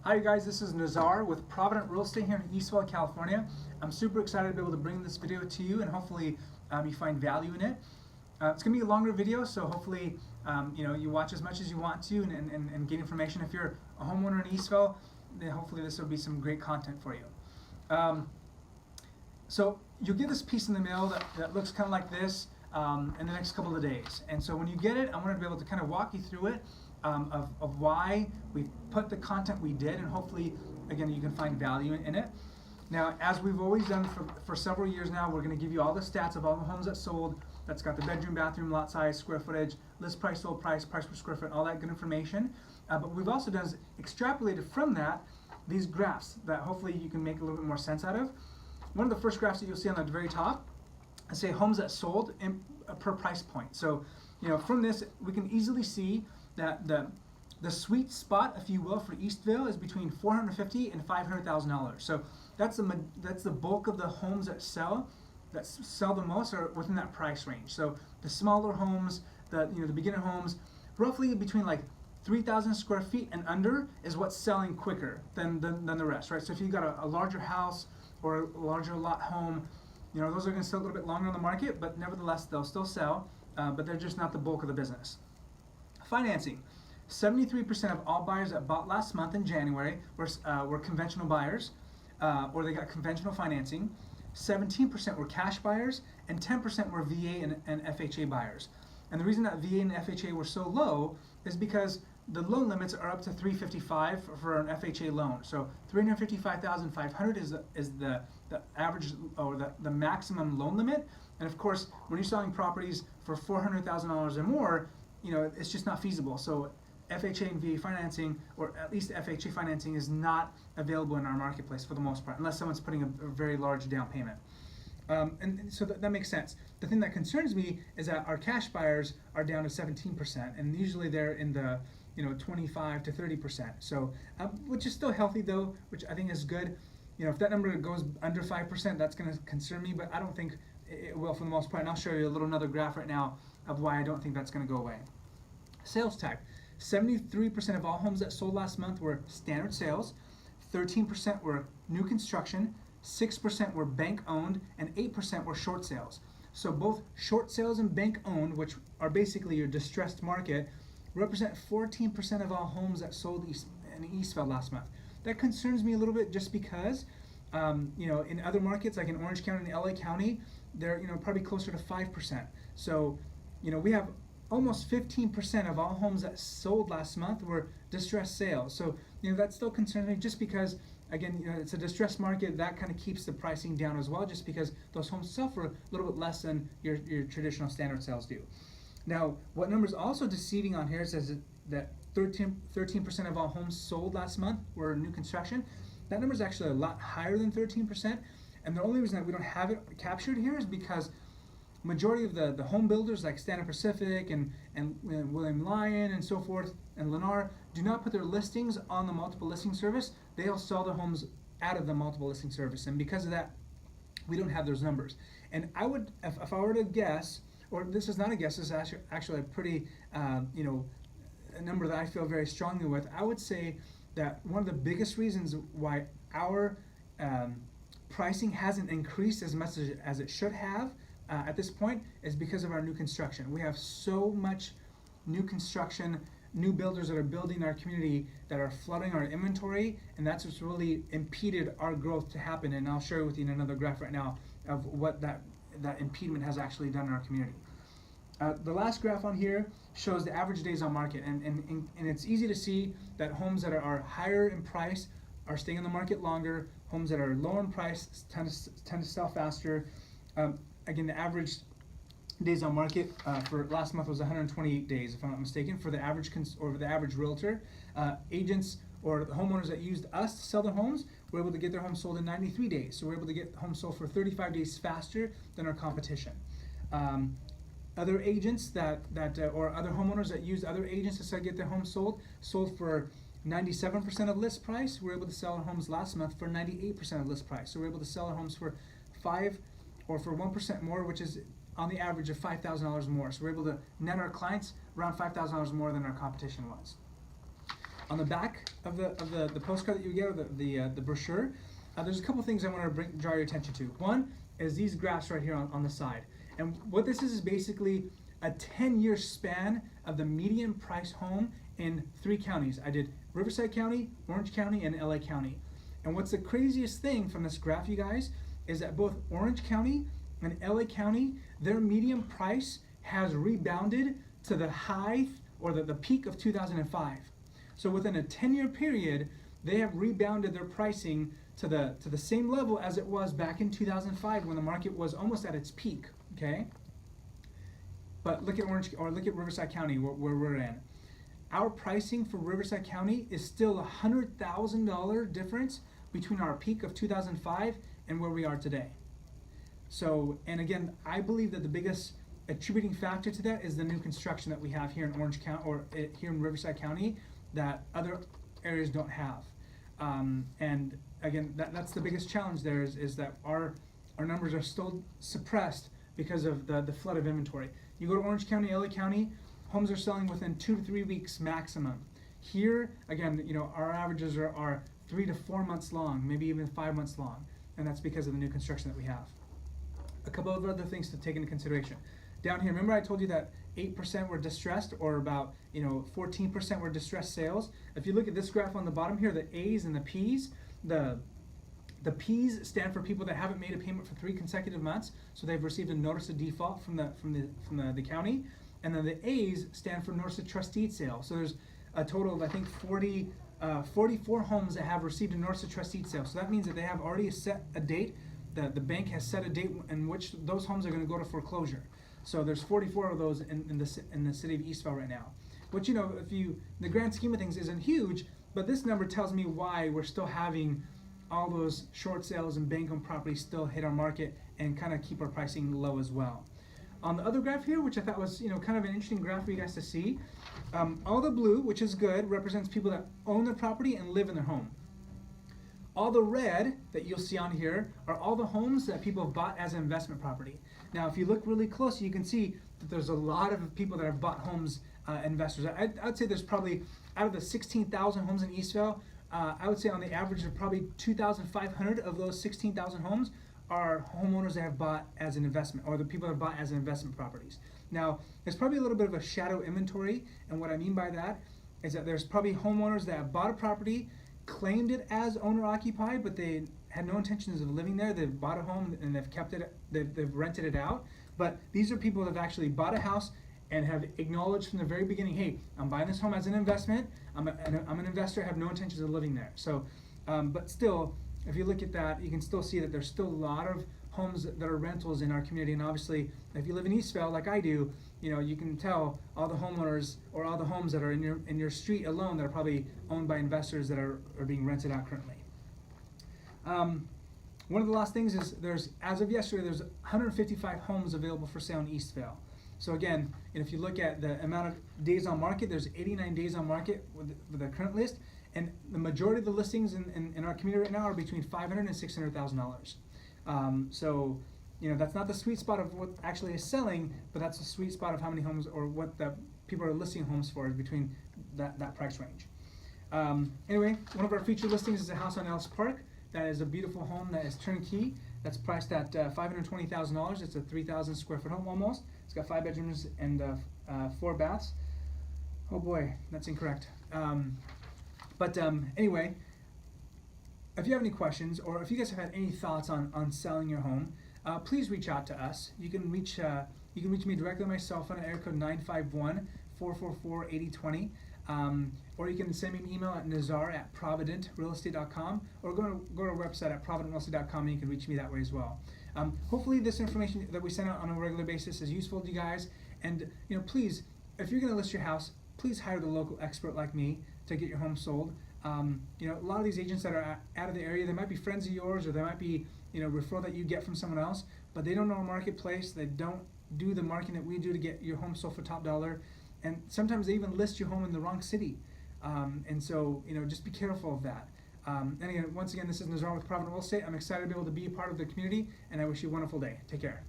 Hi guys, this is Nazar with Provident Real Estate here in Eastville, California. I'm super excited to be able to bring this video to you and hopefully you find value in it. It's going to be a longer video, so hopefully you watch as much as you want to and gain information. If you're a homeowner in Eastville, then hopefully this will be some great content for you. So you'll get this piece in the mail that looks kind of like this in the next couple of days. And so when you get it, I wanted to be able to kind of walk you through it. Of why we put the content we did, and hopefully again you can find value in it. Now, as we've always done for several years now, we're going to give you all the stats of all the homes that sold. That's got the bedroom, bathroom, lot size, square footage, list price, sold price, price per square foot, all that good information. But we've also done is extrapolated from that these graphs that hopefully you can make a little bit more sense out of. One of the first graphs that you'll see on the very top, I say homes that sold per price point. So from this we can easily see that the sweet spot, if you will, for Eastville is between $450,000 and $500,000. So that's the bulk of the homes that sell the most are within that price range. So the smaller homes, the beginner homes, roughly between like 3,000 square feet and under is what's selling quicker than the rest, right? So if you've got a larger house or a larger lot home, those are going to sell a little bit longer on the market, but nevertheless they'll still sell, but they're just not the bulk of the business. Financing. 73% of all buyers that bought last month in January were conventional buyers, or they got conventional financing. 17% were cash buyers, and 10% were VA and FHA buyers. And the reason that VA and FHA were so low is because the loan limits are up to $355,000 for an FHA loan. So $355,500 is the average or the maximum loan limit. And of course, when you're selling properties for $400,000 or more, it's just not feasible. So FHA and VA financing, or at least FHA financing, is not available in our marketplace for the most part, unless someone's putting a very large down payment. And so that makes sense. The thing that concerns me is that our cash buyers are down to 17%, and usually they're in the 25 to 30%. So which is still healthy though, which I think is good. If that number goes under 5%, that's going to concern me, but I don't think it will for the most part. And I'll show you another graph right now of why I don't think that's going to go away. Sales type. 73% of all homes that sold last month were standard sales, 13% were new construction, 6% were bank owned, and 8% were short sales. So both short sales and bank owned, which are basically your distressed market, represent 14% of all homes that sold in Eastville last month. That concerns me a little bit just because in other markets like in Orange County and LA County, they're probably closer to 5%. So we have almost 15% of all homes that sold last month were distressed sales. So that still concerns me just because, again, it's a distressed market. That kind of keeps the pricing down as well, just because those homes sell for a little bit less than your traditional standard sales do. Now, what number is also deceiving on here says that 13% of all homes sold last month were new construction. That number is actually a lot higher than 13%, and the only reason that we don't have it captured here is because majority of the home builders like Standard Pacific and William Lyon and so forth and Lennar do not put their listings on the multiple listing service. They'll sell the homes out of the multiple listing service, and because of that, we don't have those numbers. And I would, if I were to guess, or this is not a guess, this is actually a pretty a number that I feel very strongly with, I would say that one of the biggest reasons why our pricing hasn't increased as much as it should have at this point is because of our new construction. We have so much new construction, new builders that are building our community that are flooding our inventory, and that's what's really impeded our growth to happen. And I'll share with you in another graph right now of what that impediment has actually done in our community. The last graph on here shows the average days on market, and it's easy to see that homes that are higher in price are staying on the market longer. Homes that are lower in price tend to sell faster. Again, the average days on market for last month was 128 days, if I'm not mistaken, for the average realtor. Agents or the homeowners that used us to sell their homes were able to get their homes sold in 93 days. So we're able to get homes sold for 35 days faster than our competition. Other agents or other homeowners that used other agents to get their homes sold for 97% of list price. We're able to sell our homes last month for 98% of list price. So we're able to sell our homes for 1% more, which is on the average of $5,000 more. So we're able to net our clients around $5,000 more than our competition was. On the back of the postcard that you get, or the brochure, there's a couple things I want to draw your attention to. One is these graphs right here on the side. And what this is basically a 10-year span of the median price home in 3 counties. I did Riverside County, Orange County, and LA County. And what's the craziest thing from this graph, you guys, is that both Orange County and LA County, their median price has rebounded to the high, or the peak of 2005. So within a 10-year period, they have rebounded their pricing to the same level as it was back in 2005 when the market was almost at its peak, okay? But look at Riverside County, where we're in. Our pricing for Riverside County is still a $100,000 difference between our peak of 2005 and where we are today. So, and again, I believe that the biggest attributing factor to that is the new construction that we have here in Orange County, or here in Riverside County, that other areas don't have. And again, that's the biggest challenge there, is that our numbers are still suppressed because of the flood of inventory. You go to Orange County, LA County, homes are selling within 2 to 3 weeks maximum. Here, again, our averages are 3 to 4 months long, maybe even 5 months long, and that's because of the new construction that we have. A couple of other things to take into consideration. Down here, remember I told you that 8% were distressed, or about 14% were distressed sales. If you look at this graph on the bottom here, the A's and the P's, the P's stand for people that haven't made a payment for 3 consecutive months, so they've received a notice of default from the county, and then the A's stand for notice of trust deed sale. So there's a total of, I think, 44 homes that have received a notice of trust deed sale. So that means that they have already set a date. The bank has set a date in which those homes are going to go to foreclosure. So there's 44 of those in the city of Eastvale right now, which the grand scheme of things isn't huge, but this number tells me why we're still having all those short sales and bank-owned properties still hit our market and kind of keep our pricing low as well. On the other graph here, which I thought was kind of an interesting graph for you guys to see, all the blue, which is good, represents people that own their property and live in their home. All the red that you'll see on here are all the homes that people have bought as an investment property. Now, if you look really close, you can see that there's a lot of people that have bought homes, investors. I'd say there's probably, out of the 16,000 homes in Eastvale, I would say on the average of probably 2,500 of those 16,000 homes are homeowners that have bought as an investment, or the people that have bought as an investment properties. Now, there's probably a little bit of a shadow inventory, and what I mean by that is that there's probably homeowners that have bought a property, claimed it as owner-occupied, but they had no intentions of living there. They've bought a home and they've kept it, they've rented it out. But these are people that have actually bought a house and have acknowledged from the very beginning, hey, I'm buying this home as an investment. I'm an investor, I have no intentions of living there. So, but still, if you look at that, you can still see that there's still a lot of homes that are rentals in our community. And obviously, if you live in Eastvale like I do, you can tell all the homeowners or all the homes that are in your street alone that are probably owned by investors that are being rented out currently. One of the last things is as of yesterday, there's 155 homes available for sale in Eastvale. So again, if you look at the amount of days on market, there's 89 days on market with the current list, and the majority of the listings in our community right now are between $500,000 and $600,000. So that's not the sweet spot of what actually is selling, but that's the sweet spot of how many homes, or what the people are listing homes for, is between that price range. Anyway, one of our featured listings is a house on Ellis Park. That is a beautiful home that is turnkey. That's priced at $520,000. It's a 3,000 square foot home almost. It's got 5 bedrooms and 4 baths. Oh boy, that's incorrect. Anyway, if you have any questions, or if you guys have had any thoughts on selling your home, please reach out to us. You can reach me directly on my cell phone at area code 951-444-8020. Or you can send me an email at Nazar at providentrealestate.com, or go to our website at providentrealestate.com, and you can reach me that way as well. Hopefully this information that we send out on a regular basis is useful to you guys. And please, if you're going to list your house, please hire the local expert like me to get your home sold. A lot of these agents that are out of the area, they might be friends of yours, or they might be referral that you get from someone else, but they don't know our marketplace. They don't do the marketing that we do to get your home sold for top dollar. And sometimes they even list your home in the wrong city. And so, just be careful of that. And again, once again, this is Nazar with Provident Real Estate. I'm excited to be able to be a part of the community, and I wish you a wonderful day. Take care.